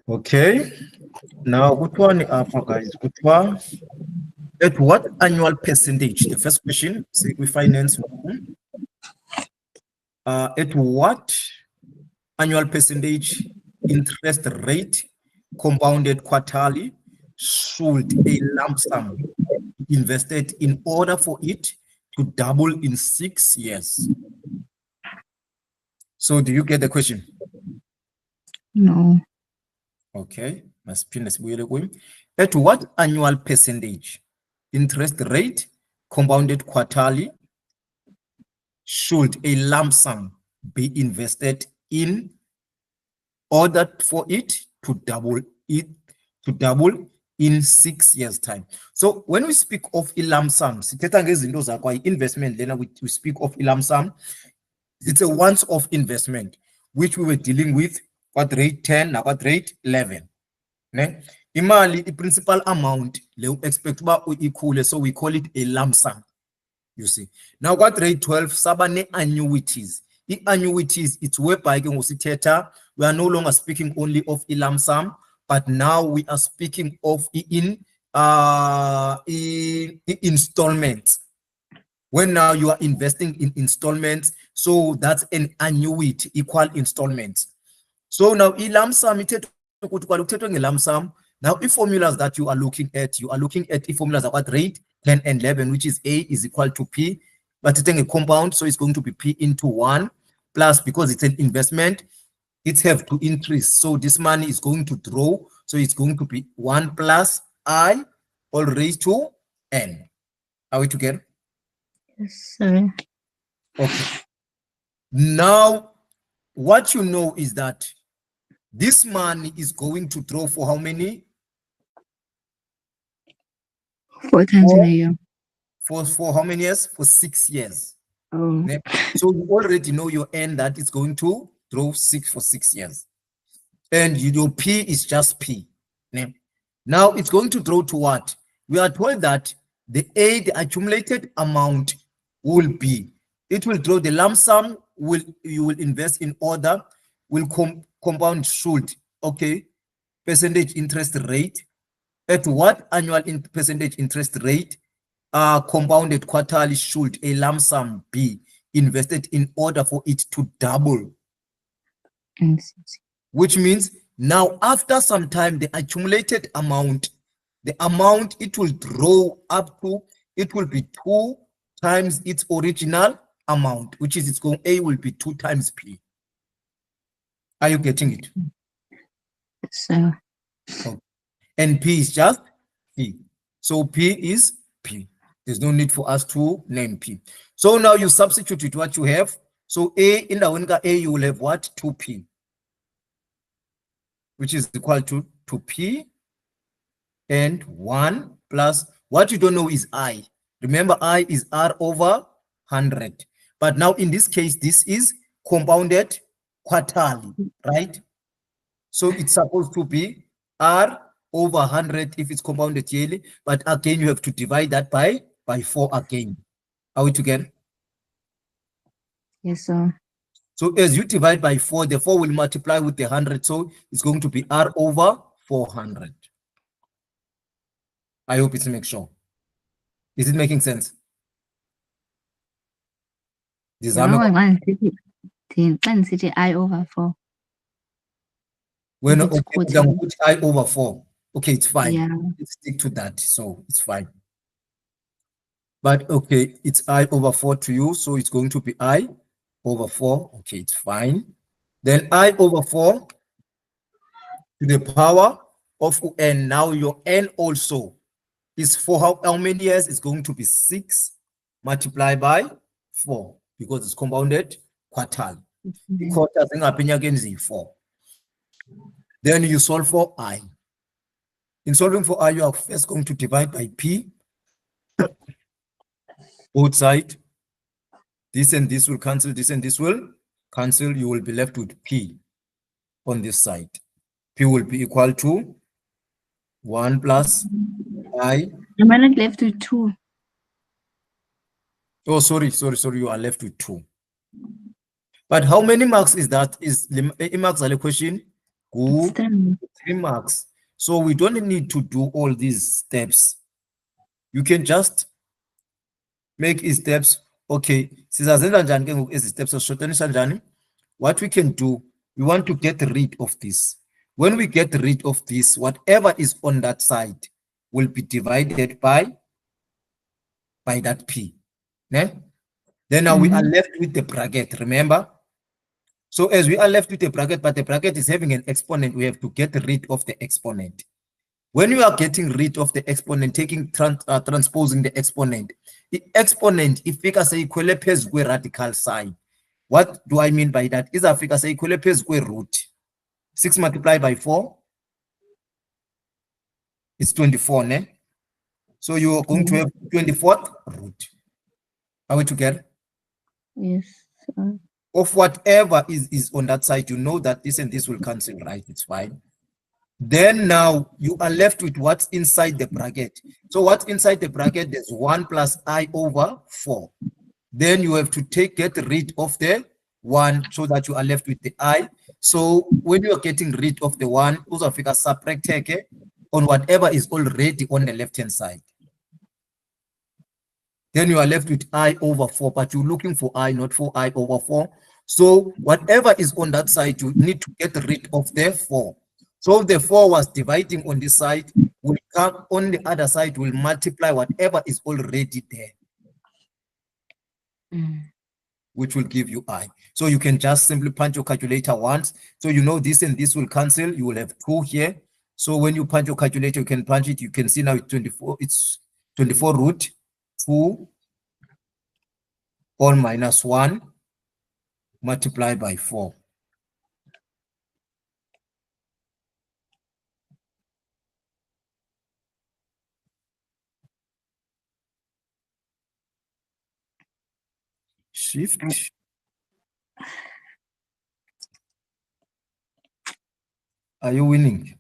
Okay. Now, which one are guys? Which one? At what annual percentage? The first question, say we finance. At what annual percentage interest rate compounded quarterly should a lump sum be invested in order for it to double in 6 years? So do you get the question? No. Okay. At what annual percentage interest rate compounded quarterly should a lump sum be invested in order for it to double in 6 years time? So when we speak of a lump sum, investment, then we speak of a lump sum. It's a once-off investment which we were dealing with at rate 10 now at rate 11. Ne? Imali, the principal amount expect equal, so we call it a lump sum. You see. Now, what rate 12, sabane annuities. The annuities, it's whereby we are no longer speaking only of a lump sum, but now we are speaking of in installments. When now you are investing in installments, so that's an annuity, equal installments. So now a lump sum, lump sum. Now, if formulas that you are looking at the formulas about rate 10 and 11, which is A is equal to P, but it's a compound, so it's going to be P into 1 plus, because it's an investment, it have to increase. So this money is going to draw, so it's going to be 1 plus I all raised to N. Are we together? Yes, sir. Okay. Now, what you know is that this money is going to draw for how many? 4 times in a year. For how many years? For 6 years. Oh. So you already know your N that is going to draw 6 for 6 years. And your P is just P. Now it's going to draw to what? We are told that the accumulated amount will be, it will draw the lump sum, you will invest in order, will compound should, okay, percentage interest rate. At what annual percentage interest rate compounded quarterly should a lump sum be invested in order for it to double? Which means now after some time, the accumulated amount, the amount it will draw up to, it will be 2 times its original amount, which is A will be 2 times P. Are you getting it? So. Okay. And P is just P. So P is P. There's no need for us to name P. So now you substitute with what you have. So A, in the Wenga A, you will have what? 2P, which is equal to 2P and 1 plus, what you don't know is I. Remember, I is R over 100. But now in this case, this is compounded quarterly, right? So it's supposed to be R over 100 if it's compounded yearly. But again, you have to divide that by 4 again. Are we together? Yes, sir. So as you divide by 4, the 4 will multiply with the 100. So it's going to be R over 400. I hope it's making sure. Is it making sense? I over 4. When I over 4. Okay, it's fine. Yeah. Let's stick to that. So it's fine. But okay, it's I over 4 to you. So it's going to be I over 4. Okay, it's fine. Then I over 4 to the power of N. Now your N also is for how many years? It's going to be 6 multiplied by 4 because it's compounded quarterly. The quarter thing happening again is 4. Then you solve for I. In solving for I, you are first going to divide by P. Both sides. This and this will cancel, this and this will cancel. You will be left with P on this side. P will be equal to 1 plus I. Am I not left with 2? Oh, sorry. You are left with 2. But how many marks is that? Is marks are the question? It's Good. 3. 3 marks. So we don't need to do all these steps. You can just make steps. Okay, sizazenza njani ke ngoku ezi steps sishortenisha njani? What we can do, we want to get rid of this. When we get rid of this, whatever is on that side will be divided by that p. Ne? Then now we are left with the bracket, remember? So as we are left with the bracket, but the bracket is having an exponent, we have to get rid of the exponent. When you are getting rid of the exponent, transposing the exponent ifika seyikhwele phezu kwe-radical sign. What do I mean by that? Izafika seyikhwele phezu kwe-root. 6 multiplied by 4 is 24, ne? So you are going to have 24th root. Are we together? Yes. Of whatever is on that side, you know that this and this will cancel, right? It's fine. Then now you are left with what's inside the bracket. So what's inside the bracket? There's 1 plus I over 4. Then you have to get rid of the 1 so that you are left with the I. So when you are getting rid of the 1, uzafika subtract on whatever is already on the left-hand side. Then you are left with I over 4, but you're looking for I, not for I over 4. So whatever is on that side, you need to get rid of the 4. So the 4 was dividing on this side, will come on the other side, will multiply whatever is already there, which will give you I. So you can just simply punch your calculator once. So you know this and this will cancel. You will have 2 here. So when you punch your calculator, you can punch it. You can see now it's 24. It's 24 root 2 all minus 1 multiplied by 4. Shift. Are you winning?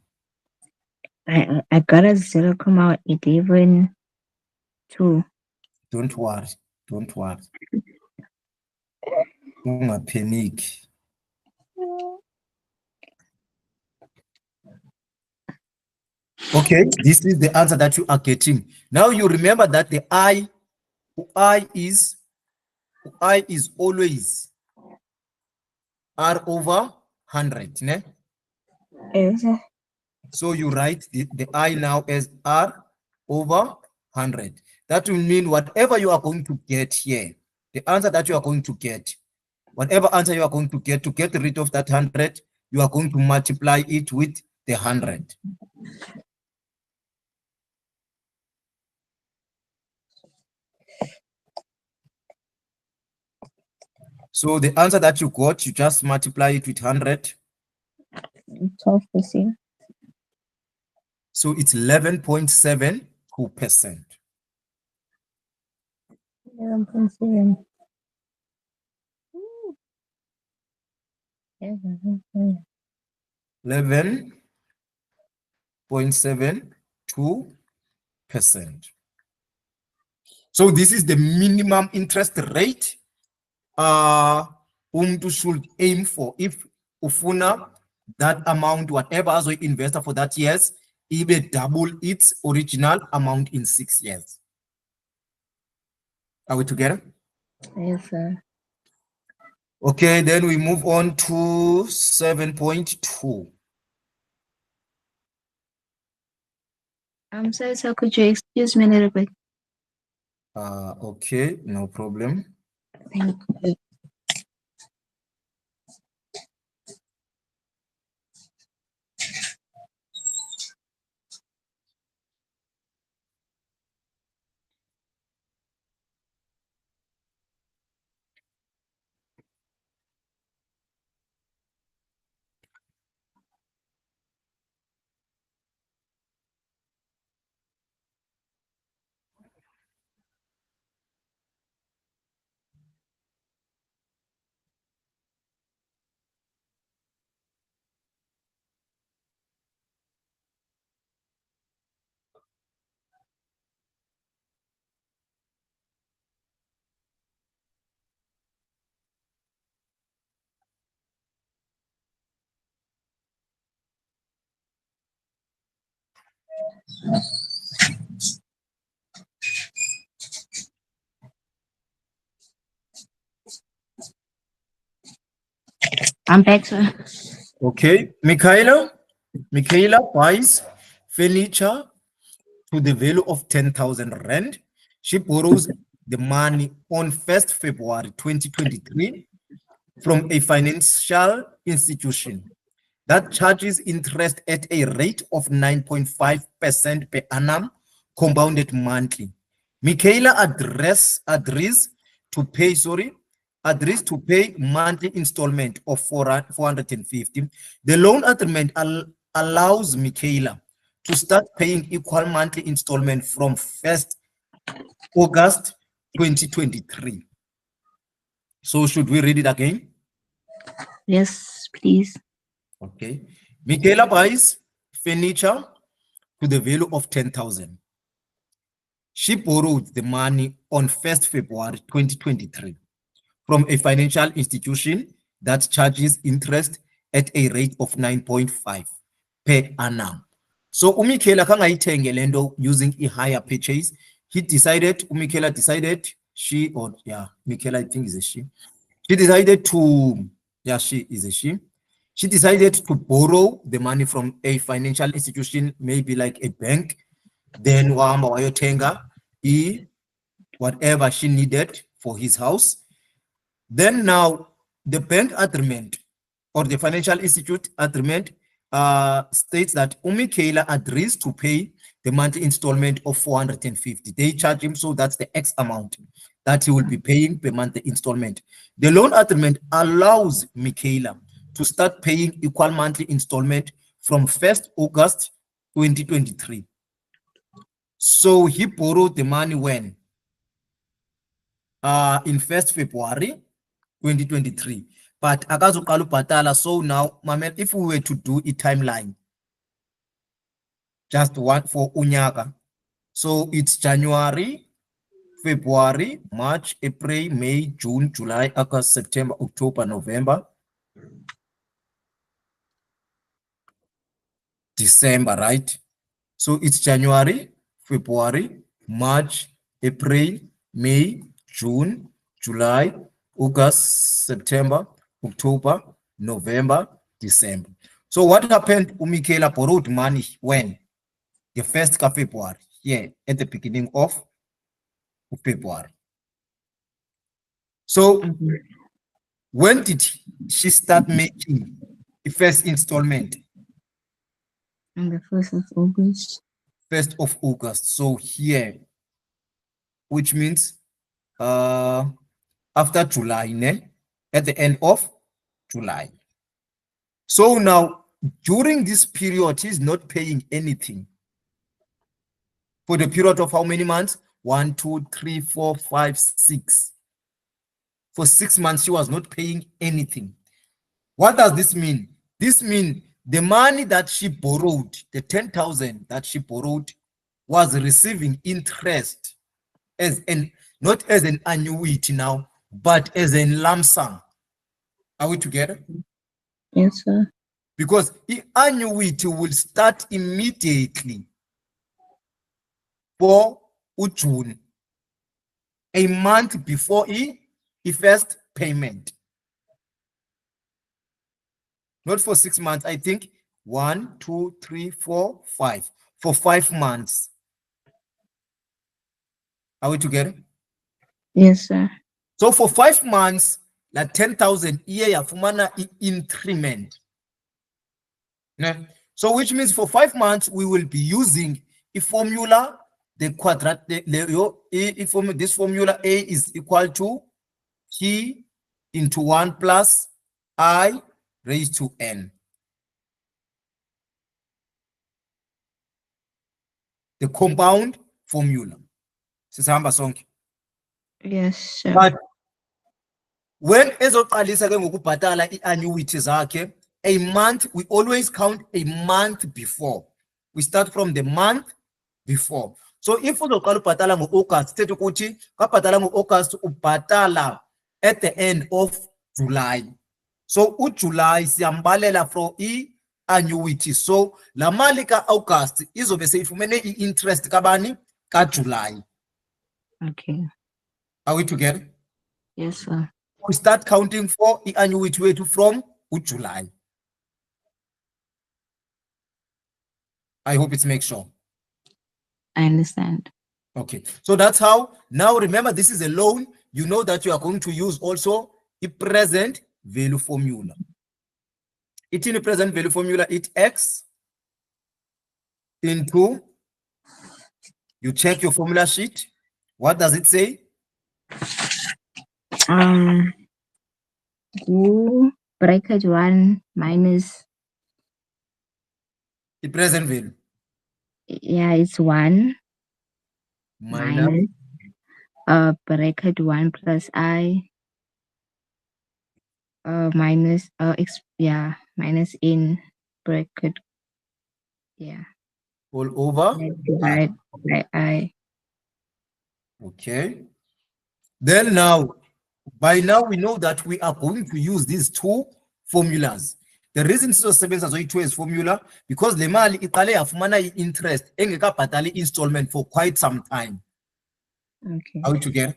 I got a 0.11.2. Don't worry. Don't worry. Don't panic. Okay, this is the answer that you are getting. Now you remember that the I is always R over 100. Ne? Yes. So you write the I now as R over 100. That will mean whatever you are going to get here, the answer that you are going to get, whatever answer you are going to get rid of that 100, you are going to multiply it with the 100. So the answer that you got, you just multiply it with 100. 12%. So it's 11.72%. 11.7. 11.72%. So this is the minimum interest rate umuntu should aim for if ufuna that amount, whatever as an investor for that years, ibe double its original amount in 6 years. Are we together? Yes, sir. Okay, then we move on to 7.2. I'm sorry, sir. Could you excuse me a little bit? Okay, no problem. Thank you. I'm back, sir. Okay, Michaela buys furniture to the value of 10,000 rand. She borrows the money on 1st February 2023 from a financial institution that charges interest at a rate of 9.5% per annum, compounded monthly. Michaela agrees to pay monthly installment of 450. The loan agreement allows Michaela to start paying equal monthly installment from 1st August 2023. So should we read it again? Yes, please. Okay. Michaela buys furniture to the value of 10,000. She borrowed the money on 1st February 2023 from a financial institution that charges interest at a rate of 9.5 per annum. So uMichaela kangayithenge lento using a higher purchase. Michaela decided, Michaela, I think is a she. She decided to, she is a she. She decided to borrow the money from a financial institution, maybe like a bank. Then wahamba wayothenga whatever she needed for his house. Then now the bank agreement or the financial institute agreement states that uMichaela agrees to pay the monthly installment of 450. They charge him, so that's the X amount that he will be paying per monthly installment. The loan agreement allows Michaela to start paying equal monthly installment from 1st August 2023. So he borrowed the money when? In 1st February 2023. But akazoqala ubhatala. So now, Mamel, if we were to do a timeline, just one for unyaka. So it's January, February, March, April, May, June, July, August, September, October, November, December, right? So it's January, February, March, April, May, June, July, August, September, October, November, December. So what happened? uMichaela borrowed money when? The 1st of February, at the beginning of February. So when did she start making the first installment? On the 1st of August. 1st of August. So here, which means after July, at the end of July. So now, during this period, he's not paying anything. For the period of how many months? 1, 2, 3, 4, 5, 6. For 6 months, she was not paying anything. What does this mean? This means the money that she borrowed, the 10,000 that she borrowed, was receiving interest not as an annuity now, but as a lump sum. Are we together? Yes, sir. Because the annuity will start immediately for June, a month before the first payment. Not for 6 months, I think 1, 2, 3, 4, 5. For 5 months. Are we together? Yes, sir. So for 5 months, like 10,000 yafumana increment. So which means for 5 months, we will be using a formula, the quadrat, this formula A is equal to T into 1 plus I raised to N. The compound formula. Sisahamba sonke. Yes, sir. But when ezoqalisa ke ngokubhatala i-annuity zakhe, a month, we always count a month before. We start from the month before. So if uzoqala ubhatala ngo-August, thetha ukuthi kabhatala ngo-August ubhatala at the end of July. So uJuly siyambalela for annuity. So la mali ka August izobe seyifumene i-interest kabani ka July. Okay. Are we together? Yes, sir. We start counting for i-annuity wethu from July. I hope it makes sure. I understand. Okay, so that's how. Now remember, this is a loan. You know that you are going to use also a present value formula. It in the present value formula, it x into, you check your formula sheet. What does it say? Bracket 1 minus, The present value. yeah, it's 1 Minus bracket 1 plus I minus minus in bracket, yeah, all over I. divide by I. Okay. Then now, by now we know that we are going to use these two formulas. The reason sizosebenza zoyi-2 as formula, because le mali iqale yafumana i-interest engekabhatali installment for quite some time. Okay. Are we together?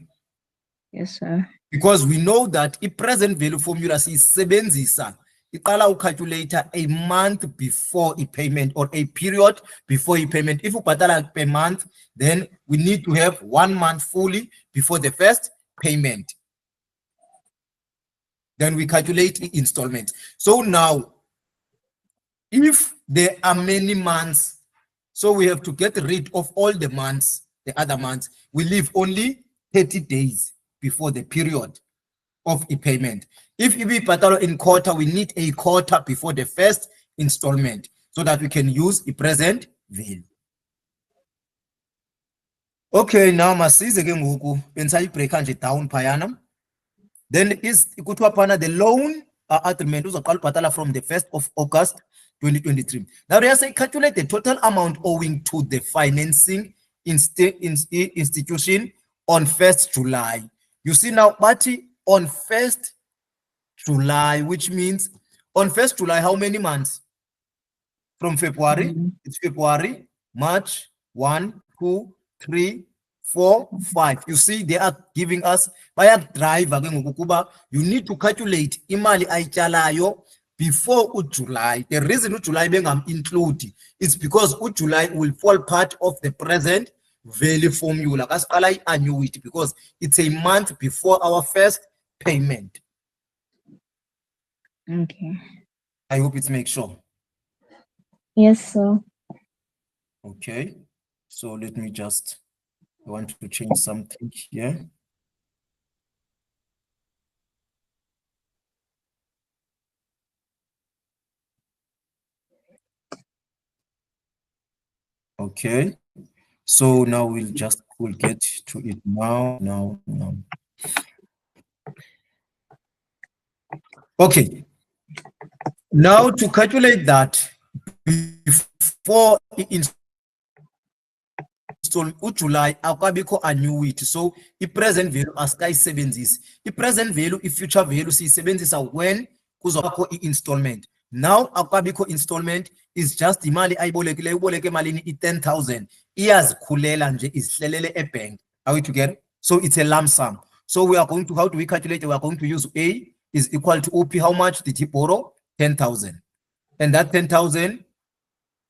Yes, sir. Because we know that i-present value formula siyisebenzisa iqala ucalculator a month before a payment or a period before a payment. If ubhatala per month, then we need to have 1 month fully before the first payment. Then we calculate the installment. So now, if there are many months, so we have to get rid of all the months, the other months. We leave only 30 days before the period of a payment. If we patalo in quarter, we need a quarter before the first installment so that we can use the present value. Okay, now masize ke ngoku bensayibreak nje down phayana. Then is the loan agreement uzoqala ubhatala from the 1st of August 2023. Now they say calculate the total amount owing to the financing institution on 1st July. You see now, Bati, on 1st July, which means on 1st July, how many months? From February, it's February, March, 1, 2, 3, 4, 5. You see, they are giving us by driver. You need to calculate imali ayityalayo before July. The reason July being include is because July will fall part of the present value formula. That's annuity because it's a month before our first payment. Okay. I hope it makes sure. Yes, sir. Okay. So let me just, I want to change something here. Okay. So now we'll get to it now. Okay. Now to calculate that before install July akabikho annuity, so i-present value asikayisebenzisi. I-present value, i-future value siyisebenzisa when kuzobakho i-installment. Now akabikho installment is just imali ayibolekileyo, uboleke malini i-10,000 iyazikhulela nje izihlelele ebank. Are we together? So it's a lump sum. So we are going to, how do we calculate it? We are going to use A is equal to OP. How much did he borrow? 10,000. And that 10,000,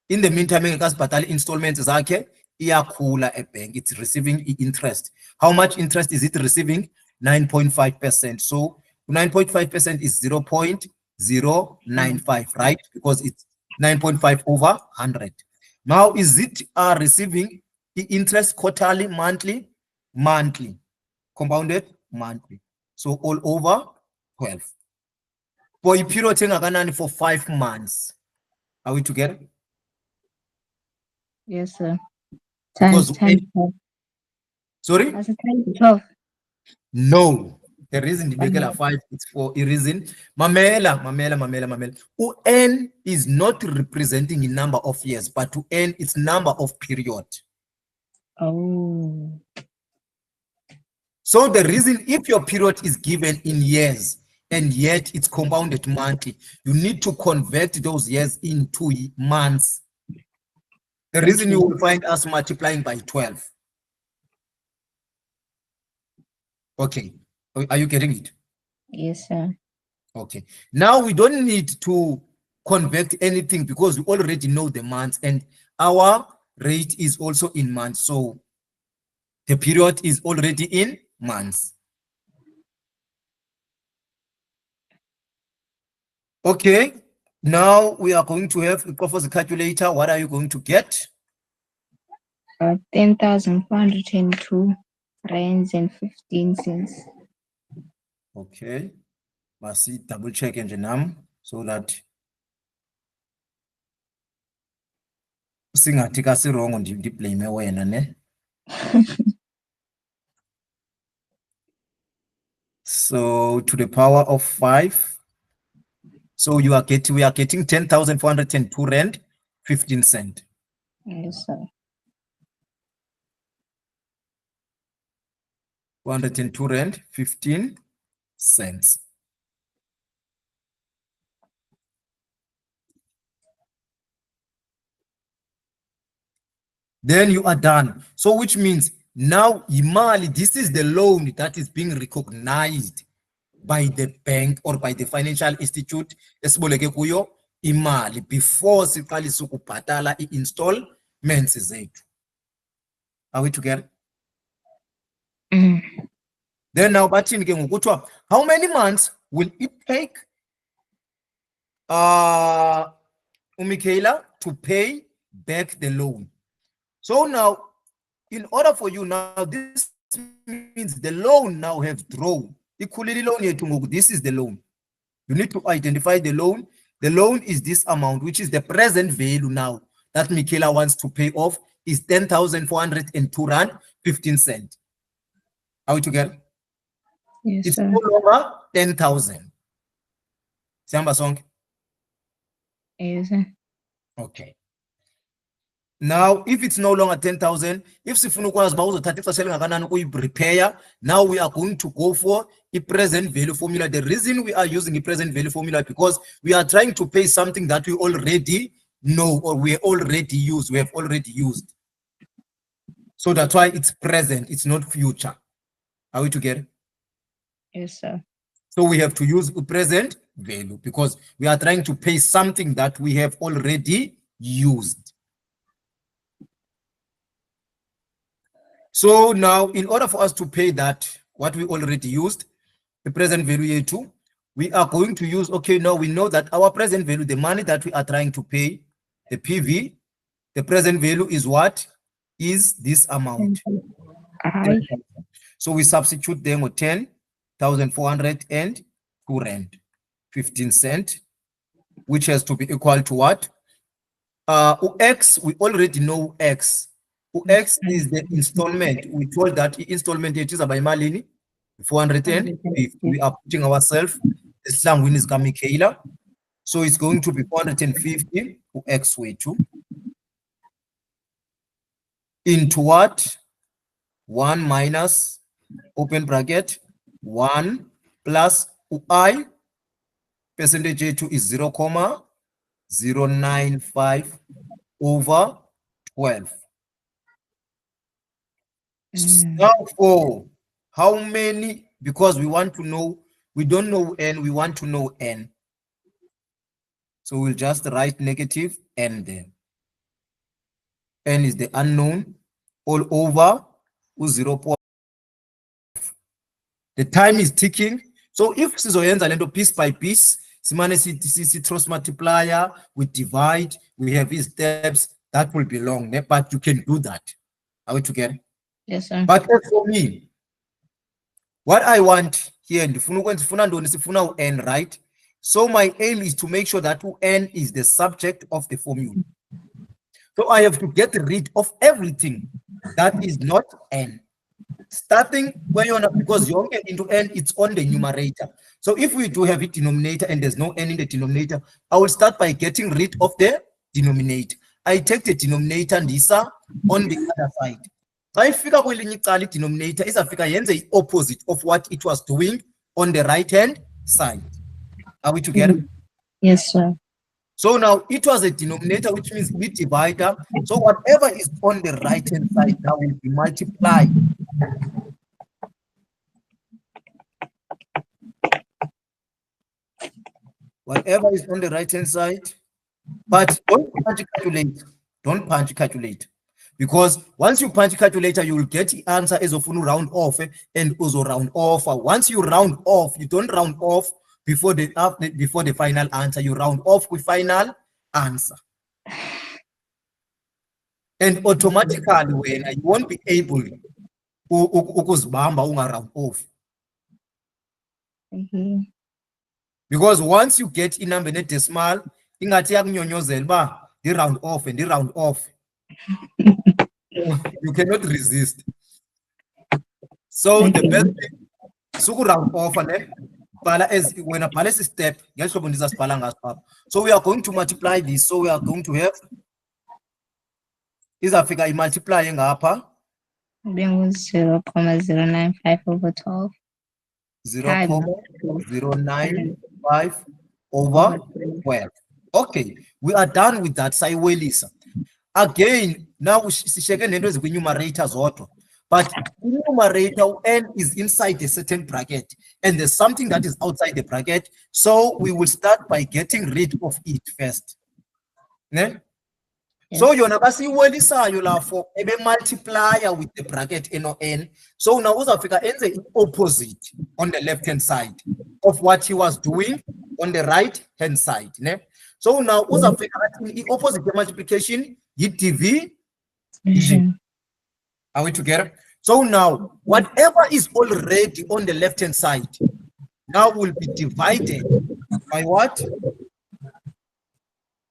in the meantime, engekazibhatali installments zakhe iyakhula ebank, it's receiving interest. How much interest is it receiving? 9.5%. So 9.5% is 0.095, right? Because it's 9.5 over 100. Now, is it receiving the interest quarterly, monthly? Monthly. Compounded monthly. So all over 12. For a period for 5 months. Are we together? Yes, sir. Because 10, 12. Sorry? That's a 10 to 12. No. The reason the Bekela 5 is for a reason. Mamela. UN is not representing a number of years, but to N it's number of period. Oh. So the reason, if your period is given in years, and yet it's compounded monthly. You need to convert those years into months. The reason you will find us multiplying by 12. Okay, are you getting it? Yes, sir. Okay, now we don't need to convert anything because we already know the months and our rate is also in months. So the period is already in months. Okay, now we are going to have for the calculator. What are you going to get? 10,402 rands and 15 cents. Okay, must double check engine name so that singathi kasi wrong on the blame wena ne. So to the power of 5. So we are getting 10,402 rand 15 cent. Yes, sir. 402 rand 15 cents. Then you are done. So which means now imali, this is the loan that is being recognized by the bank or by the financial institute esiboleke kuyo imali before siqalisa ukubhatala i-installments zethu. Are we together? Then now bathini ke ngokuthiwa how many months will it take uMichaela to pay back the loan? So now in order for you now, this means the loan now have drawn. This is the loan. You need to identify the loan. The loan is this amount, which is the present value now that Michaela wants to pay off is 10,402 rand 15 cents. Are we together? Yes, it's sir. no longer 10,000. Samba song. Yes, sir. Okay. Now, if it's no longer 10,000, if sifuna ukwazi ba uzothatha ixesha elingakanani ukuyi-prepare, now we are going to go for a present value formula. The reason we are using a present value formula because we are trying to pay something that we already know or we already use, we have already used. So that's why it's present, it's not future. Are we together? Yes, sir. So we have to use a present value because we are trying to pay something that we have already used. So now, in order for us to pay that, what we already used, the present value A2, we are going to use, okay, now we know that our present value, the money that we are trying to pay, the PV, the present value is what? Is this amount. So we substitute them with 10,402 rand, 15 cents, which has to be equal to what? X, we already know X. X is the installment. We told that installment it is by Malini, 450. We are putting ourselves, the slang win is Michaela. So it's going to be 450 X way 2 into what? 1 minus open bracket 1 plus I percentage A2 is 0,095 over 12. Now for how many, because we want to know, we don't know n, we want to know n. So we'll just write negative n there. N is the unknown all over 0. The time is ticking. So if sizoyenza lento piece by piece, simane si cross multiplier, we divide, we have these steps, that will be long, but you can do that. Are we together? Yes, sir. But for me, what I want here, n, right? So my aim is to make sure that n is the subject of the formula. So I have to get rid of everything that is not n. Starting where you're not, because you get into n, it's on the numerator. So if we do have a denominator and there's no n in the denominator, I will start by getting rid of the denominator. I take the denominator and this on the other side. I figure kwelinye icala denominator izafika yenze the opposite of what it was doing on the right hand side. Are we together? Yes, sir. So now it was a denominator, which means we divider. So whatever is on the right hand side now will be multiplied. Whatever is on the right hand side, but don't punch calculate. Don't punch calculate. Because once you punch calculator, you will get the answer as of round off and also round off. Once you round off, you don't round off before the final answer. You round off with final answer. And automatically when you won't be able ukuzibamba unga-round off. Because once you get a number decimal, ingathi yakunyonyozela uba di-round off and di-round off. You cannot resist. So the best thing is to round off and when a bhala step, so we are going to multiply this. So we are going to have izafika multiply ngapha 0.095 over 12. 0.095 over 12. Okay, we are done with that. Sayiwelisa. Again, now sisheke nento ezikwi-numerator zodwa. But the numerator n is inside a certain bracket, and there's something that is outside the bracket. So we will start by getting rid of it first. Ne? Yes. So yona kasiwelisayo la for ebe multiplier with the bracket n. So now uzafika enze the opposite on the left hand side of what he was doing on the right hand side. Ne? So now uzafika the opposite multiplication, division. Are we together? So now whatever is already on the left hand side now will be divided by what?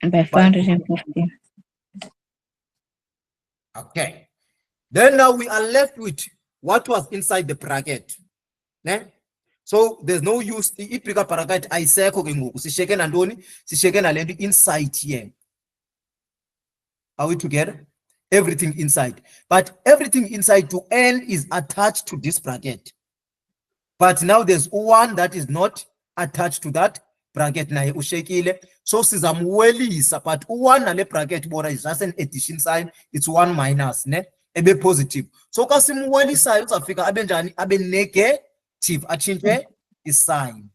By 450. Okay. Then now we are left with what was inside the bracket. Ne? So there's no use. Ipika bracket ayiseko ke ngoku. Sisheke nantoni? Sisheke nalento inside here. Are we together? Everything inside. But everything inside to n is attached to this bracket. But now there's one that is not attached to that bracket naye ushekile. So sizamwelisa, but one nale bracket bona is just an addition sign. It's one minus, ne? Ebe positive. So kasimwelisa uzafika abe njani? Abe negative. Achinje is sign.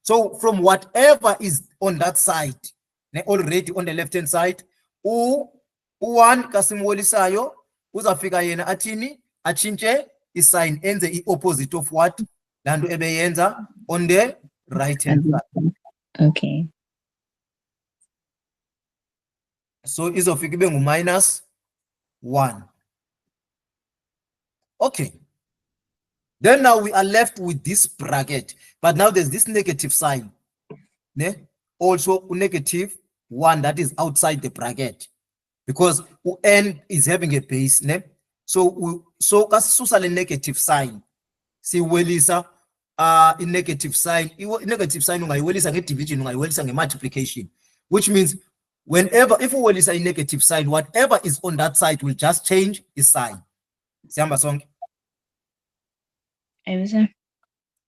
So from whatever is on that side, ne, already on the left hand side, u1 kasimwelisayo uzafika yena athini achinje isign enze i-opposite of what lanto ebeyenza on the right hand side. Okay. So izofika ibe ngu-minus 1. Okay. Then now we are left with this bracket, but now there's this negative sign. Ne? Also negative 1 that is outside the bracket. Because n is having a base, ne? So kasisusa le negative sign. Siwelisa in negative sign. Negative sign ungayiwelisa nge-division, ungayiwelisa nge-multiplication. Which means whenever, if we welisa a negative sign, whatever is on that side will just change the sign. Siyamba sonke?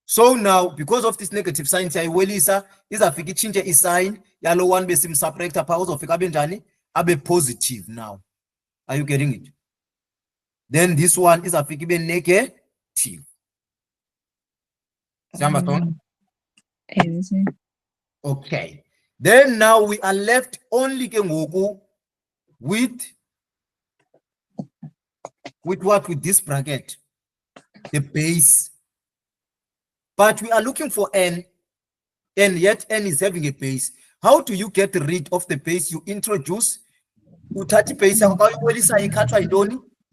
So now, because of this negative sign, siyayiwelisa izafika ichinje i-sign yalo one besimsubtracta pha uzofika abe njani? Abe positive now. Are you getting it? Then this one is a negative. Okay. Then now we are left only with what? With this bracket, the base. But we are looking for n, and yet n is having a base. How do you get rid of the base? You introduce uthatha base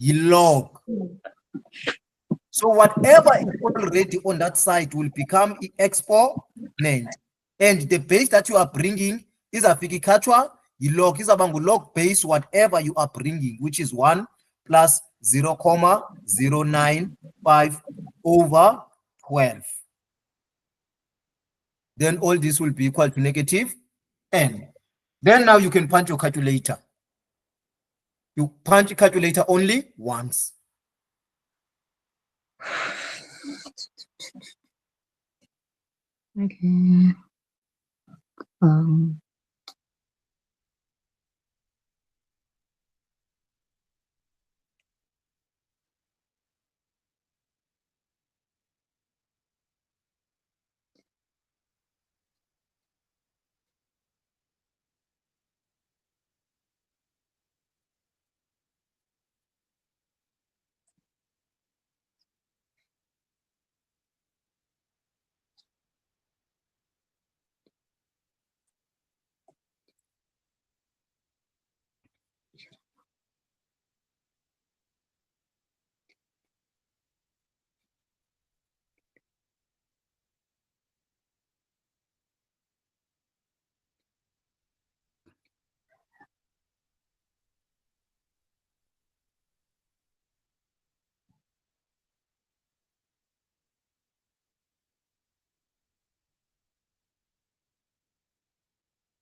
log. So whatever is already on that side will become an exponent, and the base that you are bringing is a ikhatshwa log, is a log base whatever you are bringing, which is 1 plus 0.095 over 12. Then all this will be equal to negative n. Then now you can punch your calculator. You punch your calculator only once. Okay. Um,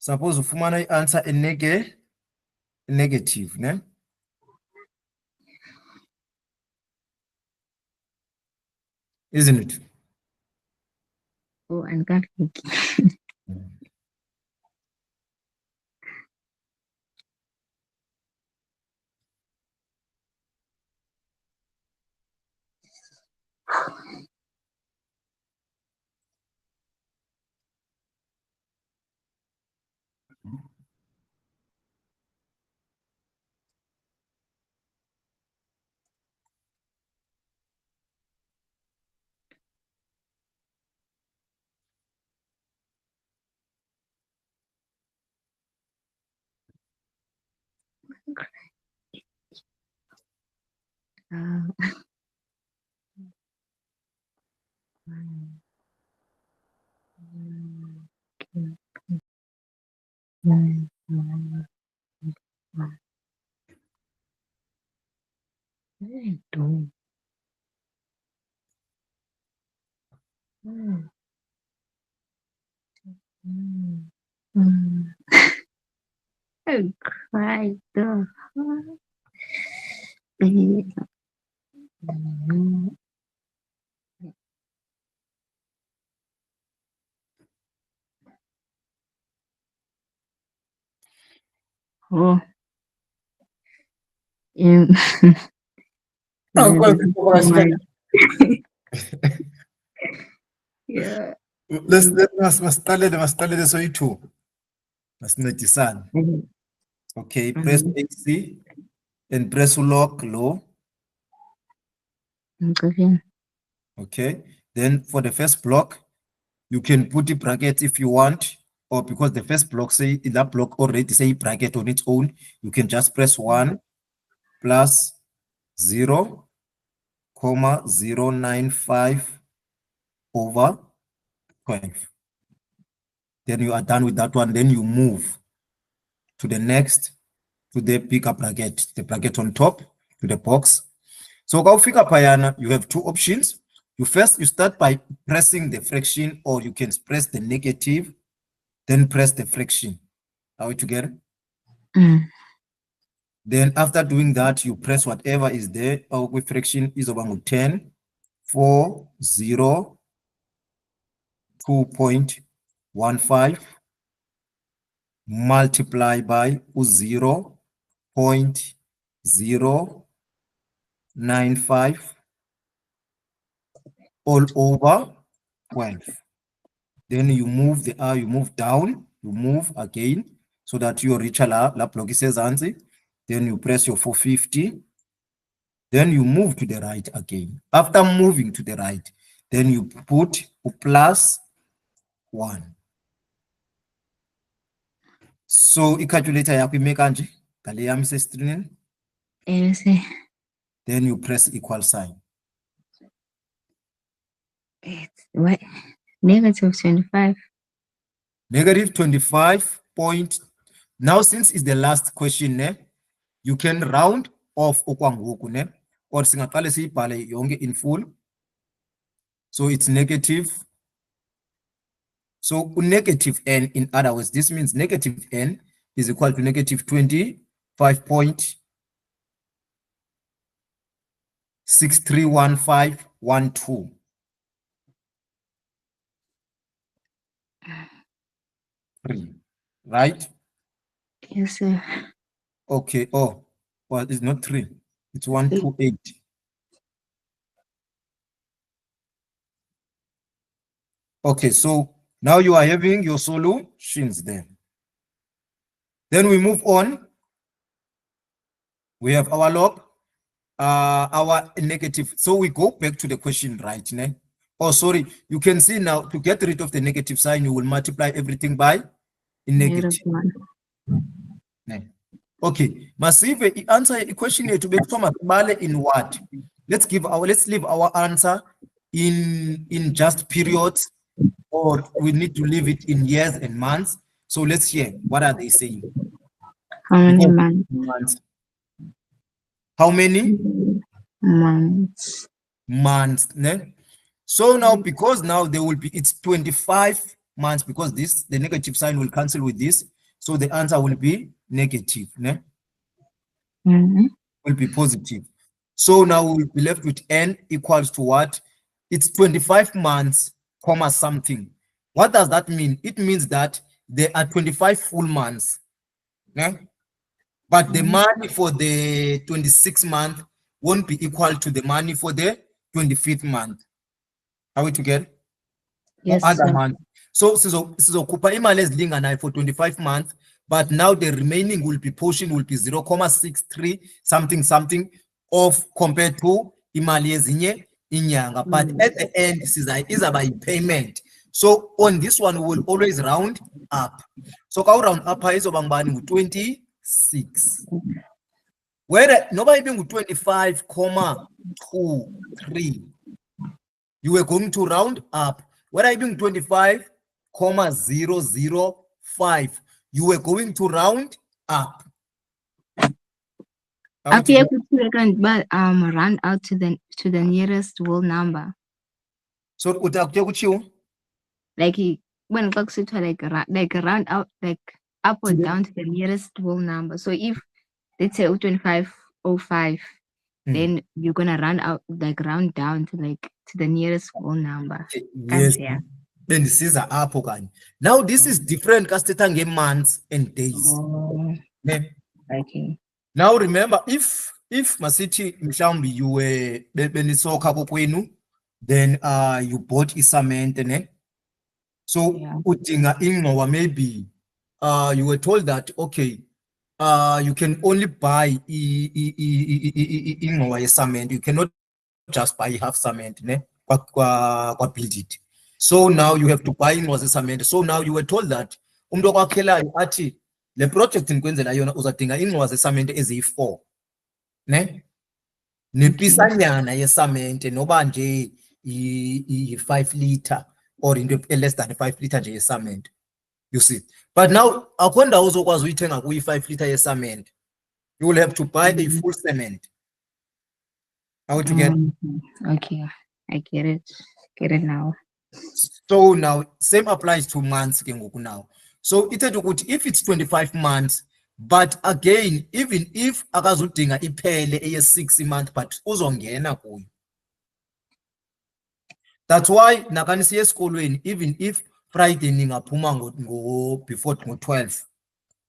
Suppose ufumana i-answer negative, ne? Isn't it? oh, and can't look. Uh, do. I cried. Oh, um, Oh, yeah. Masiqalele soyi-2. Masincedisane. Okay, press AC and press lock low. Okay, then for the first block, you can put the bracket if you want, or because the first block say that block already say bracket on its own, you can just press 1 plus 0, 0.095 over 12. Then you are done with that one. Then you move to the next, to the bigger bracket, the bracket on top, to the box. So kaufika payana, you have two options. You start by pressing the fraction, or you can press the negative, then press the fraction. Are we together? Then after doing that, you press whatever is there. Our fraction is over 10, 4, 0, 2.15 multiply by 0.095 all over 12. Then you move the R, you move down, you move again so that you reach la block says answer. Then you press your 450. Then you move to the right again. After moving to the right, then you put a plus 1. So i-calculator yakho ime kanje ngale yami sescreenini. Then you press equal sign. What? Negative 25. Negative 25 point. Now, since it's the last question, ne, you can round off okwangoku, ne, or singaqale siyibhale yonke in full. So it's negative. So negative n, in other words, this means negative n is equal to negative 25.631512. 3, right? Yes, sir. Okay. Oh, well, it's not 3. It's 128. Okay, so now you are having your solutions there. Then we move on. We have our log, our negative. So we go back to the question, right? Ne? Oh, sorry. You can see now, to get rid of the negative sign, you will multiply everything by negative. -1. Ne? Okay. Masive, answer a question here to be in what? Let's leave our answer in just periods, or we need to leave it in years and months. So let's hear what are they saying. How many Because months? how many Months. months? Ne? So now, because now there will be, it's 25 months, because this, the negative sign will cancel with this. So the answer will be negative, ne? Will be positive. So now we'll be left with n equals to what? It's 25 months, comma something. What does that mean? It means that there are 25 full months, ne? But the money for the 26th month won't be equal to the money for the 25th month. Are we together? Or Yes, other sir. month. So sizokhupha imali ezilinganayo for 25 months, but now the remaining will be portion will be 0.63 something something of compared to imali ezinye inyanga. But at the end, izaba payment. So on this one, we will always round up. So ka round up izoba ngubani ngu-26. Where noba ibe ngu-25,23, you were going to round up. Where I being 25,005, you were going to round up. Up here, but round out to the nearest whole number. So Like when clocks to like round out, like up or down to the nearest whole number. So if let's say 2505, then you're gonna round out, like round down to like to the nearest whole number. Yes. Yeah. Then this is a apple. Now this is different because months and days. Oh, okay. Now remember, if masithi mhlawumbi you were benisokha kokwenu, then you bought isamente, ne? So udinga ingxowa, maybe you were told that okay, you can only buy ingxowa yesamente. You cannot just buy half cement, ne? Build it. So now you have to buy ingxowa zesamente. So now you were told that umuntu okwakhelayo athi le project nikwenzela yona uzadinga ingxowa zesamente eziyi-4, ne? Nepisanyana yesamente noba nje i-5 liter or into less than 5 liter nje yesamente. You see, but now akho ndawo uzokwazi uyithenga kuyi-5 liter yesamente. You will have to buy a full cement. Are we together? Okay, I get it now. So now same applies to months ke ngoku now. So ithetha ukuthi if it's 25 months, but again, even if akazudinga iphele eye-6 month, but uzongena kuyo. That's why nakanisiya esikolweni, even if Friday ningaphuma before 12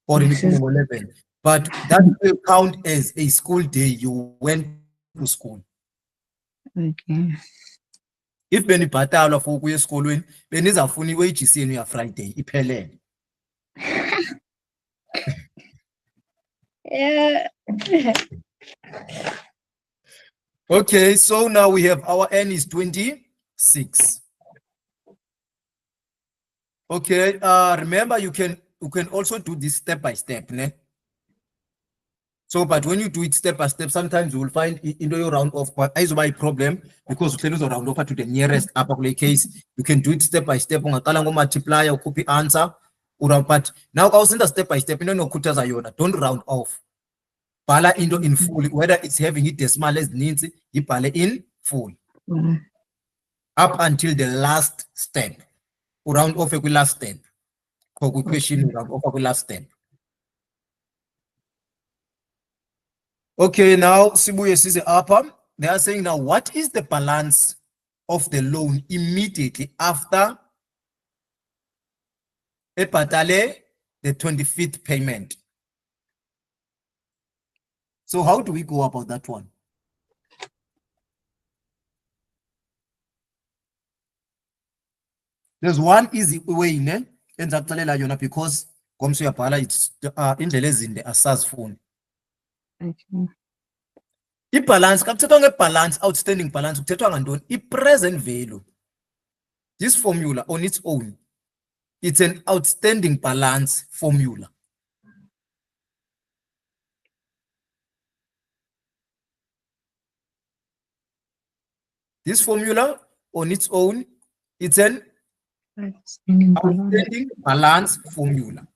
or ngo-11, but that will count as a school day. You went to school. Okay. If benibhatalwa for ukuya esikolweni, benizafuna iwages yenu ya Friday iphelele. Yeah. Okay, so now we have our n is 26. Okay, remember you can also do this step by step, ne? So, but when you do it step by step, sometimes you will find in your round off, but is my problem because you can round off to the nearest upper case. You can do it step by step. Multiply or copy answer. But now I send a step by step. Don't round off. Bala in full, whether it's having it decimal as needs, you bala in full. Up until the last step. Round off a last step. Question round off a last step. Okay, now Sibuye sees upper. They are saying now, what is the balance of the loan immediately after ebhatale the 25th payment. So how do we go about that one? There's one easy way ne enza kuxelela yona because ngomso uyabhala it's indlela ezinde asazifuni. I-balance, kakuthethwa nge-balance, outstanding balance, kuthethwa ngantoni? I-present value. This formula on its own, it's an outstanding balance formula. This formula on its own, it's an outstanding balance formula.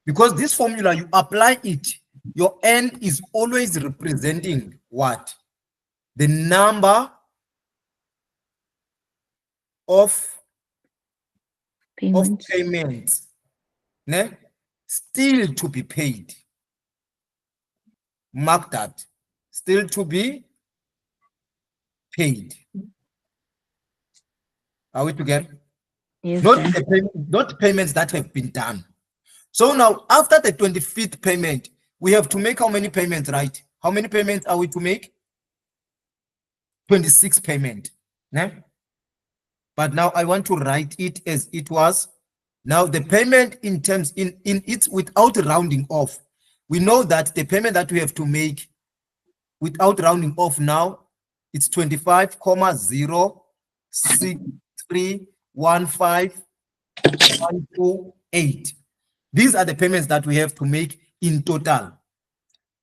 Because this formula, you apply it, your N is always representing what? The number of payments still to be paid. Mark that. Still to be paid. Are we together? Yes, not payments that have been done. So now, after the 25th payment, we have to make how many payments, right? How many payments are we to make? 26 payment. But now I want to write it as it was. Now the payment in terms in it without rounding off. We know that the payment that we have to make without rounding off now, it's 25,06315,128. These are the payments that we have to make in total.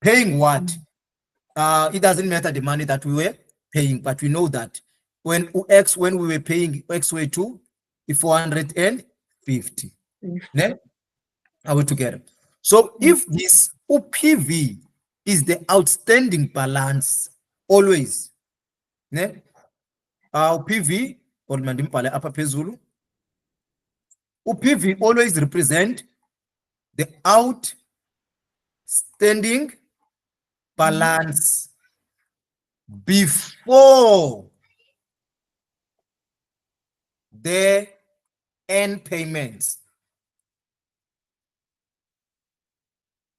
Paying what? It doesn't matter the money that we were paying, but we know that when we were paying X way to 450. Are we together? So if this UPV is the outstanding balance, always, UPV or mandimpale upper pezulu, UPV always represent the outstanding balance before the N payments.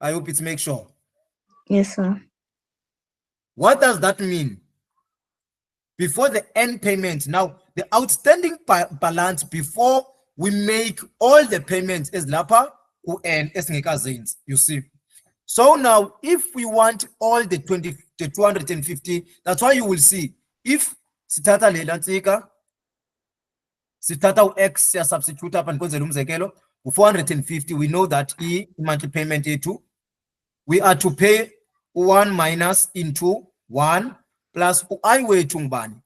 I hope it's make sure. Yes, sir. What does that mean? Before the N payments, now the outstanding balance before we make all the payments is lapa N esngekazins, you see. So now if we want all the 250, that's why you will see if sitata lela ntsika sitata X ya substitute up and kwenzela umzekelo 450, we know that monthly payment yethu we are to pay 1 minus into 1 plus I wethu ngubani.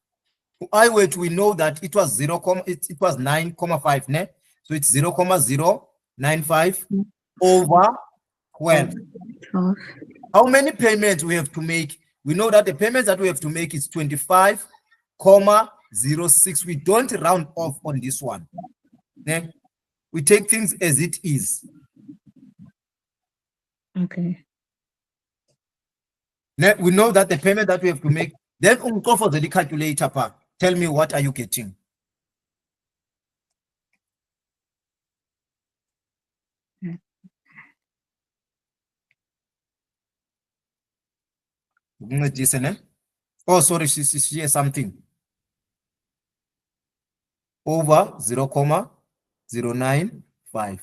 I wethu, we know that it was 0, it was 9,5 ne, so it's 0,095 over 12. How many payments we have to make? We know that the payments that we have to make is 25,06. We don't round off on this one. We take things as it is. Okay. We know that the payment that we have to make, then go for the calculator part. Tell me, what are you getting? Oh, sorry, she has something. Over 0,095.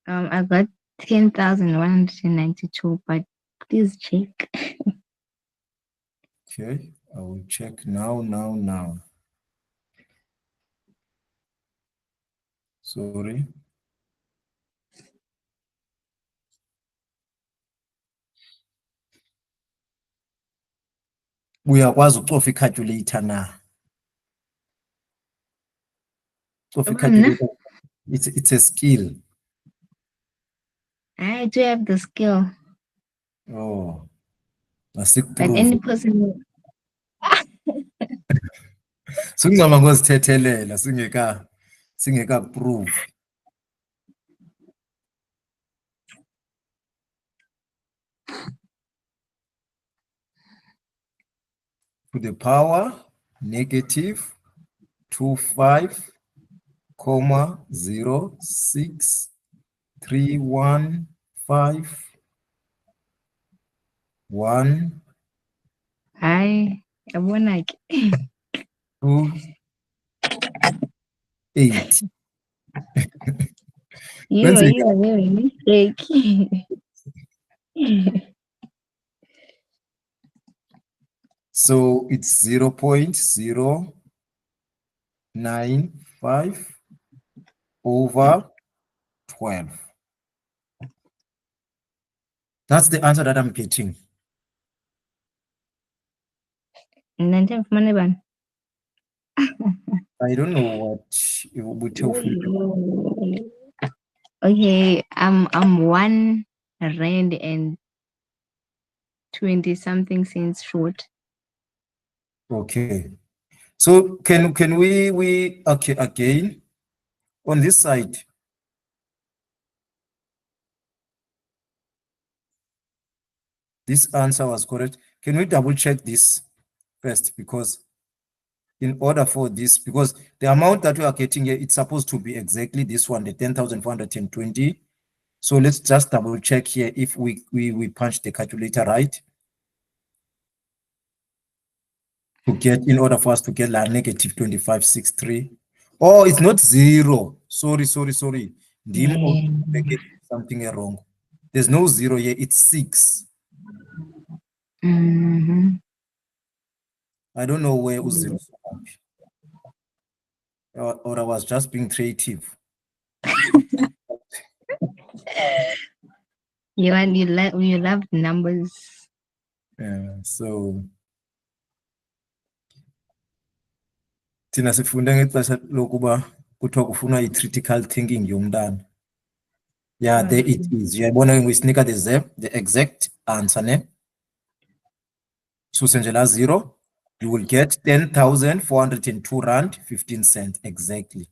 I got 10,192, but please check. Okay, I will check now. Sorry. Uyakwazi ukucofa i-calculator na. Cofa i-calculator. It's a skill. I do have the skill. Oh. But any person Singizama ngozithethelela singeka prove. to the power negative 25, 0, 6, 3, 1, 5, 1, Hi, yabona ke. 2, 8. You are very mistake. So it's 0.095 over 12. That's the answer that I'm getting. Nanti mana ban? I don't know what it would tell you. Okay, I'm 1 rand and 20 something cents short. Okay. So can we okay again on this side? This answer was correct. Can we double check this first? Because in order for this, because the amount that we are getting here, it's supposed to be exactly this one, the 10,420. So let's just double check here if we punch the calculator right to get, in order for us to get like negative 2563. Oh, it's not 0. Sorry. Dim something wrong. There's no 0 here, it's 6. I don't know where was 0 so much. Or I was just being creative. You love numbers. So thina sifunda ngexesha lokuba kuthiwa kufunwa i-critical thinking yomntana. Yeah, there it is. Uyayibona ke ngisinika the exact answer ne. Suse nje la 0, you will get 10,402 rand 15 cents exactly.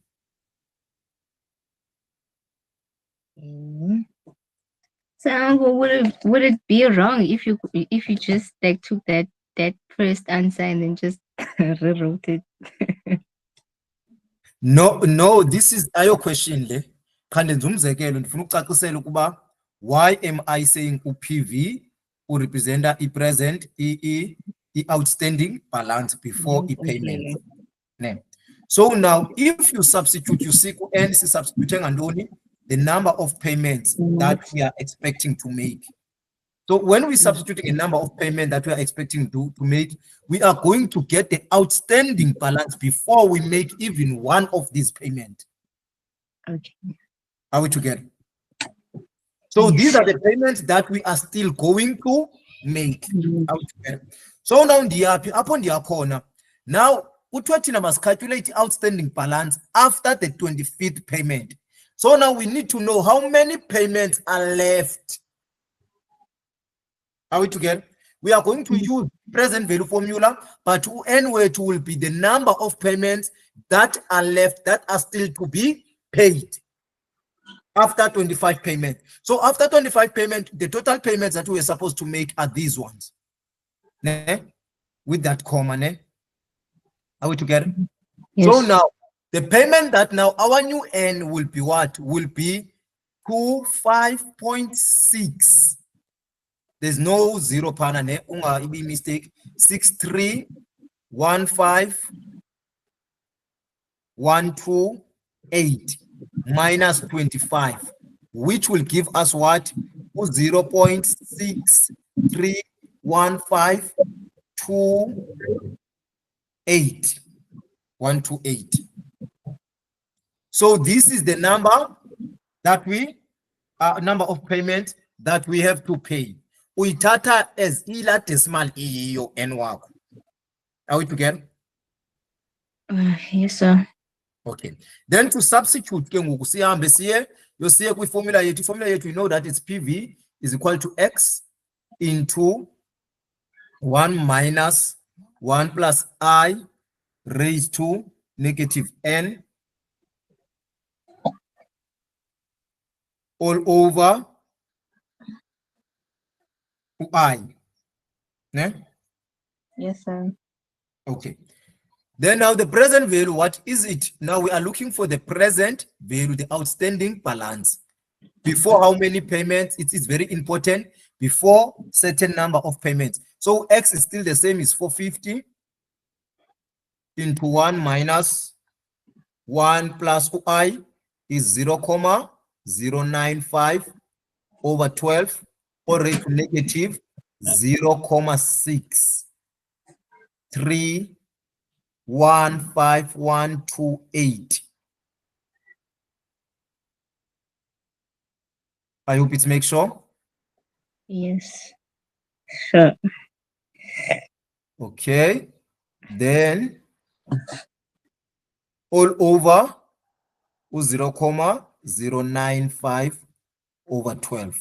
So would it be wrong if you just like took that first answer and then just rewrote it? No, this is ayo question le. Khande nje umzekelo ndifuna ukucacisela ukuba why am I saying u-PV representa i-present i-outstanding balance before i-payments. Ne. So now if you substitute, you see ku-N si-substitute ngantoni? The number of payments that we are expecting to make. So when we're substituting a number of payments that we are expecting to make, we are going to get the outstanding balance before we make even one of these payments. Okay. Are we together? So these are the payments that we are still going to make. Are we together? So now upon the corner, now we must calculate the outstanding balance after the 25th payment. So now we need to know how many payments are left. Are we together? We are going to use present value formula, but N weight will be the number of payments that are left that are still to be paid after 25 payments. So after 25 payments, the total payments that we are supposed to make are these ones. Ne? With that comma. Ne? Are we together? Yes. So now the payment that now our new N will be what? Will be 25.6. There's no 0 pana ne unga ibi mistake. 6315,128 minus 25, which will give us what? 0.6315228. 128. So this is the number that number of payments that we have to pay. Uitata as ila decimal iyo N wako. Are we together? Yes, sir. Okay. Then to substitute, you see formula yet we know that it's PV is equal to X into 1 minus 1 plus I raised to negative N all over I. Ne? Yes, sir. Okay. Then now the present value, what is it? Now we are looking for the present value, the outstanding balance. Before how many payments? It is very important. Before certain number of payments. So X is still the same as 450 into 1 minus 1 plus I is 0,095 over 12 or raised to negative 0,6315128. I hope it makes sure. Yes. Sure. Okay. Then all over 0,095 over 12.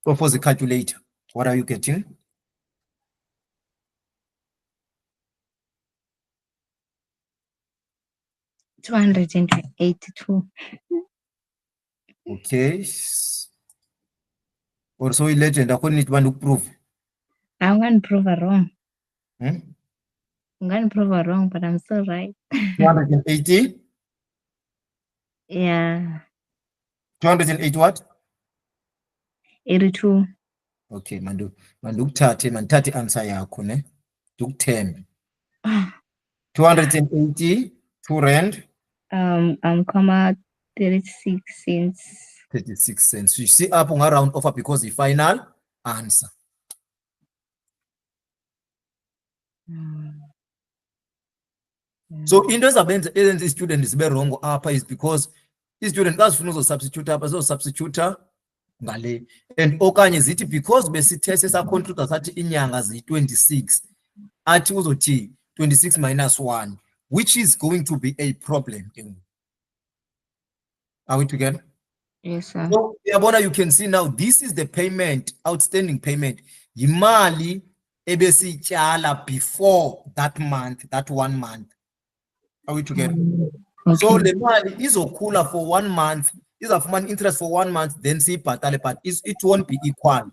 So for the calculator, what are you getting? 282. Okay. Also, legend, I couldn't want to prove. I'm going to prove it wrong. Hmm? I'm going to prove it wrong, but I'm still right. 280? Yeah. 280 what? 82. Okay, mandukuthathe answer yakho ne. Ndikuthembe. 280, 2 rand. Comma 36 cents. 36 cents. You see up on a round offer because the final answer. So into ezenza student is wrong upper is because student kazifuna uzosubstitute apha zosubstitute ngale and okanye zithi because besithe sesaconclude sathi inyanga ziyi-26 athi uzothi 26 minus 1 which is going to be a problem. Are we together? Yes, sir. So uyabona, you can see now this is the payment, outstanding payment, yimali ebesiyityala before that month, that 1 month. Are we together? Okay. So le mali izokhula for 1 month, izafumana interest for 1 month, then siyibhatale, but it won't be equal.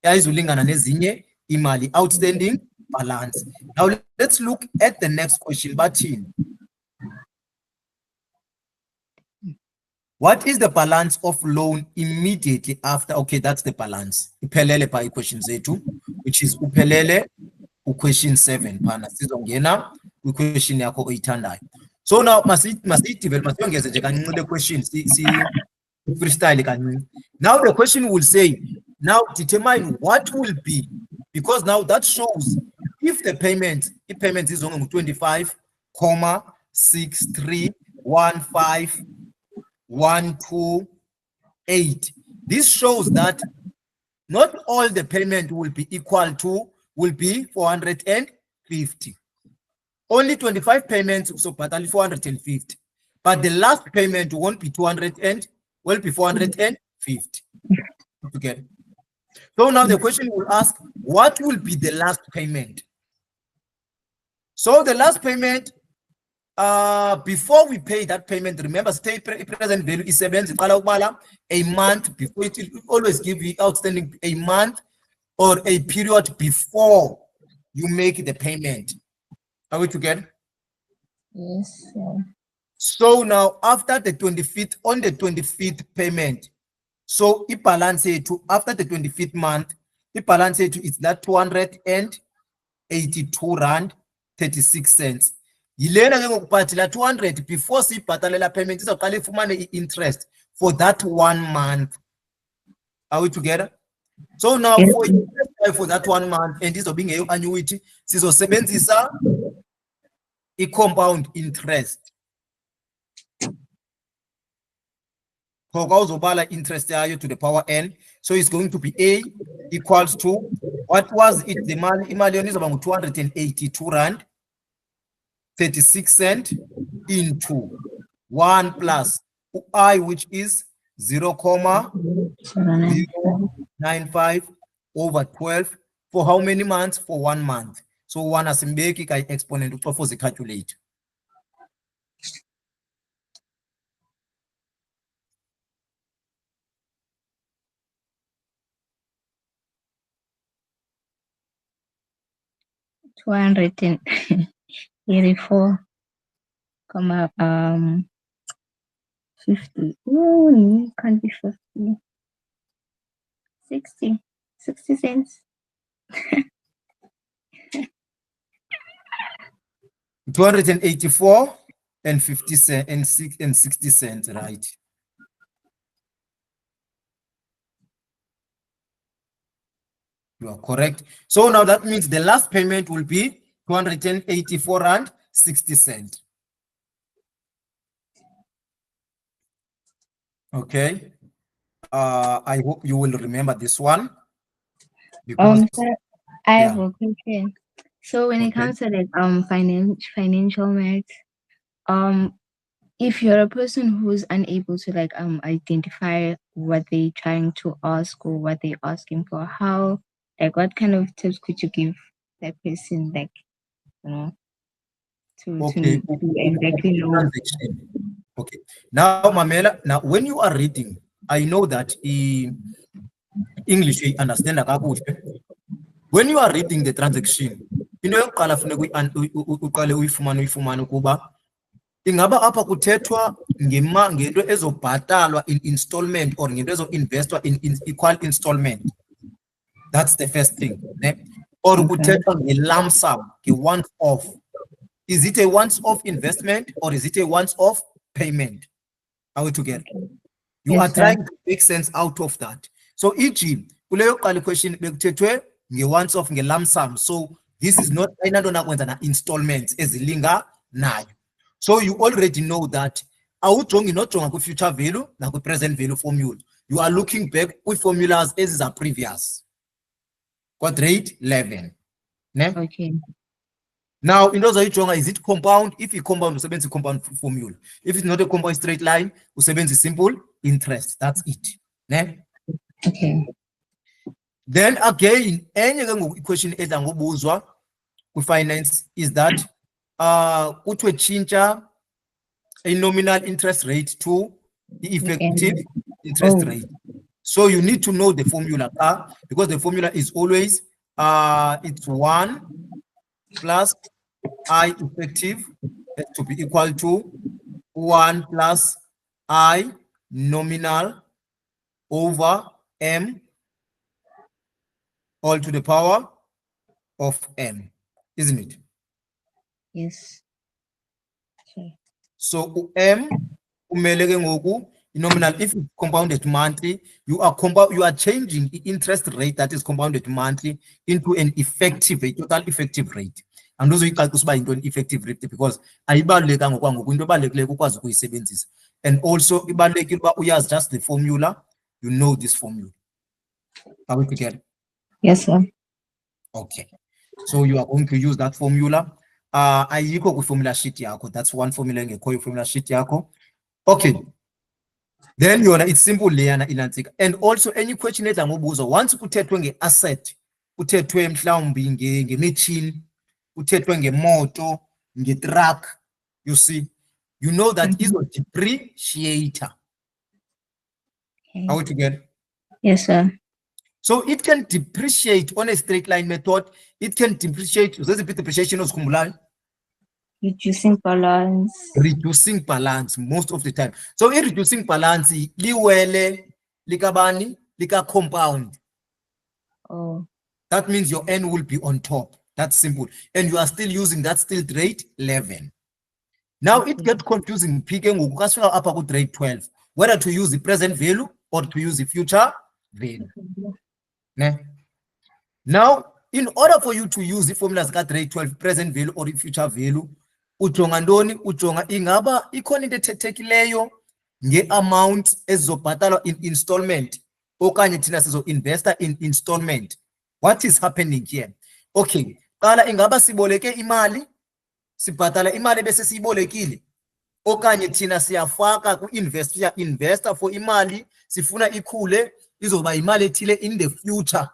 Ayizulingana nezinye imali, outstanding balance. Now let's look at the next question. Bathini, what is the balance of loan immediately after? Okay, that's the balance. Uphelele pa question zethu, which is uphelele question 7 phana sizongena question yakho oyithandayo. So now masiyongeze nje kancinci le question si freestyle kancinci. Now the question will say, now determine what will be, because now that shows if the payment is only 25,6315,128. This shows that not all the payment will be equal to, will be 450. Only 25 payments, so totally 450. But the last payment won't be 200 and will be 450. Okay. So now the question will ask, what will be the last payment? So the last payment, before we pay that payment, remember, stay present value is 7, a month before. It will always give you outstanding a month or a period before you make the payment. Are we together? Yes, sir. So now after the 25th, on the 25th payment, so it balance to after the 25th month, it balance to it's that 282 rand 36 cents. Yilena ke ngokubhatala 200 before siyibhatalela payment izawuqala ifumane i-interest for that 1 month. Are we together? So now Yes. for that 1 month and izobe ingeyo annuity, sizosebenzisa i-compound interest. Uzobala interest yayo to the power n, so it's going to be a equals to, what was it, the imali yona izoba ngu-282 rand 36 cent into 1 plus I, which is 0,095 over 12 for how many months? For 1 month. So 1 asimbeki ka exponent for the calculator. 84, comma 50. Oh, no, can't be 50. 60. 60 cents. 284 and 50 cent and 60 cents, right? You are correct. So now that means the last payment will be 284 rand 60 cents. Okay. I hope you will remember this one because Sir, I have yeah. a question. So when it Okay. comes to like financial maths, if you're a person who's unable to like identify what they're trying to ask or what they're asking for, how, like, what kind of tips could you give that person, like, you know, Okay. to exactly know? Transaction. Okay. Now, Mamela, now when you are reading, I know that in English you understand kakuhle. When you are reading the transaction, into yokuqala funeka uqale uyifumane ukuba ingaba apha kuthethwa ngento ezobhatalwa in installment or ngento ezo-investwa in equal installment. That's the first thing. Ne? Or Okay. kuthethwa nge-lump sum, once off. Is it a once off investment or is it a once off payment? Are we together? You are Yes, sir. trying to make sense out of that. So eg kuleyo qala question bekuthethwe nge-once off nge-lump sum. So this is not ayinantona kwenza na-installments ezilinganayo. So you already know that awujongi nojonga kwi-future value nakwi-present value formula. You are looking back kwi-formulas eziza previous kwa-grade 11. Ne? Okay. Now, into ozoyijonga, is it compound? If you compound, usebenzisa compound formula. If it's not a compound straight line, usebenzisa simple interest. That's it. Ne? Okay. Then again, enye ke ngoku equation edla ngobuzwa kwi-finance is that kuthiwe tshintsha a nominal interest rate to the effective interest Oh, rate. So you need to know the formula because the formula is always it's 1 plus I effective has to be equal to 1 plus I nominal over M all to the power of M, isn't it? yes. Okay. So M umele ke ngoku nominal, if it's compounded monthly, you are changing the interest rate that is compounded monthly into an effective, a total effective rate. And those uba into an effective rate because ayibalulekanga okwangoku, into ebalulekileyo ukwazi ukuyisebenzisa. And also ibalulekile uba uyazi just the formula, you know this formula. Are we together? Yes, sir. Okay. So you are going to use that formula. Ayikho kwi-formula sheet yakho. That's one formula engekhoyo formula sheet yakho. Okay. Then it's simple leyana inantsika. And also any question edla ngobuzwa, once kuthethwe nge-asset, kuthethwe mhlawumbi nge-machine, kuthethwe ngemoto, nge-truck, you see, you know that is a depreciator. Okay. Are we together? Yes, sir. So it can depreciate on a straight line method. It can depreciate. There's a bit depreciation of Reducing balance. reducing balance most of the time. So in reducing balance, liwele likabani lika compound. Oh. That means your N will be on top. That's simple. And you are still using that still grade 11. Now it gets confusing picking upper grade 12, whether to use the present value or to use the future value. Now, in order for you to use the formulas grade 12 present value or future value, ujonga ntoni? Ujonga ingaba ikhona into ethethekileyo nge-amount ezizobhatalwa in installment okanye thina sizo-investa in installment. What is happening here? Okay, qala ingaba siboleke imali, sibhatala imali bese siyibolekile, okanye thina siyafaka investor for imali, sifuna ikhule izoba imali ethile in the future.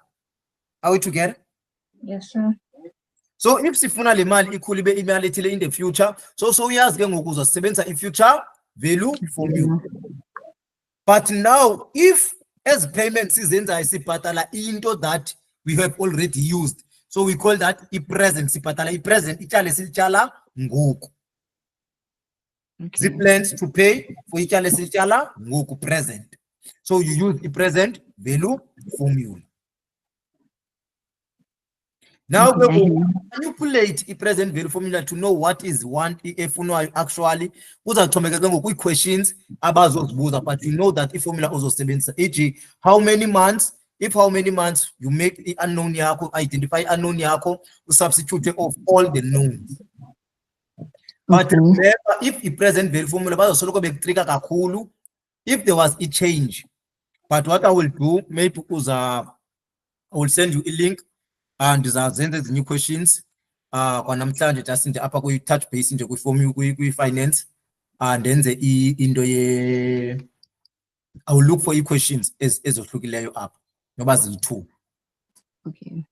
Are we together? Yes, sir. So if sifuna le mali ikhule ibe imali ethile in the future, so uyazi ke ngoku uzosebenzisa i-future value formula. But now if as payments izenzayo sibhatala into that we have already used, so we call that i-present. Sibhatala i-present, ityala esilityala ngoku. Okay. Plans to pay for ityala esityala ngoku present. So you use the present value formula. Now Okay, manipulate the present value formula to know what is one efunwayo actually. Kuzaxhomekeka ke ngoku questions abazozibuza, but you know that if formula ozosebenzisa, e.g. how many months, if how many months you make the unknown yakho, identify unknown yakho, substitute of all the knowns. But remember, if the present value formula bazosoloko bekutrika kakhulu if there was a change. But what I will do, maybe I will send you a link and ndizazenza ezinye questions kwanamhlanje just nje apha kwi-touch base nje kwi-finance ndenze into I will look for questions ezohlukileyo apha noba ziyi-2. okay.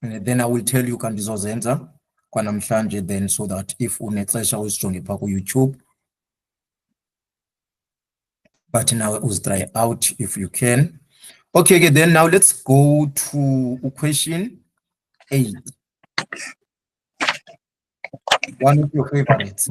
And then I will tell you kan ndizozenza kwanamhlanje then so that if unexesha uzijonge pha ku-YouTube, but now uzitry out if you can. Okay, then now let's go to question 8. One of your favorites.